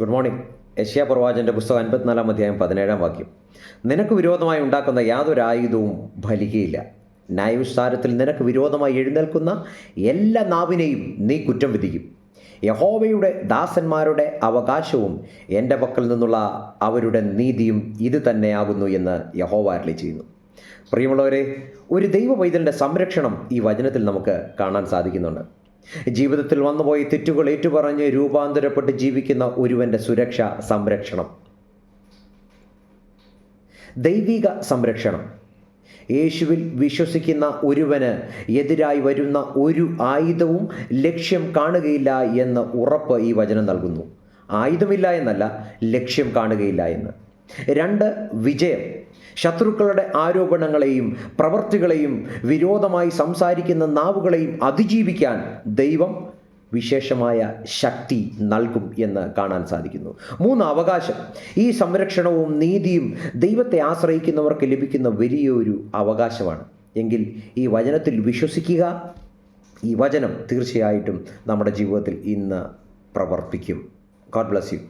Good morning. യെശയ്യാ പ്രവാചകന്റെ പുസ്തകം 54 അധ്യായം 17 വാക്യം. നിനക്ക് വിരോധമായി ഉണ്ടാക്കുന്ന യാതൊരു ആയുധവും ഫലിക്കുകയില്ല. ന്യായവിസ്താരത്തിൽ നിനക്ക് വിരോധമായി എഴുന്നേൽക്കുന്ന എല്ലാ നാവിനെയും നീ കുറ്റം വിധിക്കും. യഹോവയുടെ ദാസന്മാരുടെ അവകാശവും എൻ്റെ പക്കൽ നിന്നുള്ള അവരുടെ നീതിയും ഇത് തന്നെയാകുന്നു എന്ന് യഹോവ അരുളിച്ചെയ്യുന്നു. പ്രിയമുള്ളവരെ, ഒരു ദൈവ പൈതലിൻ്റെ സംരക്ഷണം ഈ വചനത്തിൽ നമുക്ക് കാണാൻ സാധിക്കുന്നുണ്ട്. ജീവിതത്തിൽ വന്നുപോയി തെറ്റുകൾ ഏറ്റുപറഞ്ഞ് രൂപാന്തരപ്പെട്ട് ജീവിക്കുന്ന ഒരുവൻ്റെ സുരക്ഷ, സംരക്ഷണം, ദൈവിക സംരക്ഷണം. യേശുവിൽ വിശ്വസിക്കുന്ന ഒരുവന് എതിരായി വരുന്ന ഒരു ആയുധവും ലക്ഷ്യം കാണുകയില്ല എന്ന് ഉറപ്പ് ഈ വചനം നൽകുന്നു. ആയുധമില്ല എന്നല്ല, ലക്ഷ്യം കാണുകയില്ല എന്ന്. 2, വിജയം. ശത്രുക്കളുടെ ആരോപണങ്ങളെയും പ്രവൃത്തികളെയും വിരോധമായി സംസാരിക്കുന്ന നാവുകളെയും അതിജീവിക്കാൻ ദൈവം വിശേഷമായ ശക്തി നൽകും എന്ന് കാണാൻ സാധിക്കുന്നു. 3, അവകാശം. ഈ സംരക്ഷണവും നീതിയും ദൈവത്തെ ആശ്രയിക്കുന്നവർക്ക് ലഭിക്കുന്ന വലിയൊരു അവകാശമാണ്. എങ്കിൽ ഈ വചനത്തിൽ വിശ്വസിക്കുക. ഈ വചനം തീർച്ചയായിട്ടും നമ്മുടെ ജീവിതത്തിൽ ഇന്ന് പ്രവർത്തിക്കും. God bless you.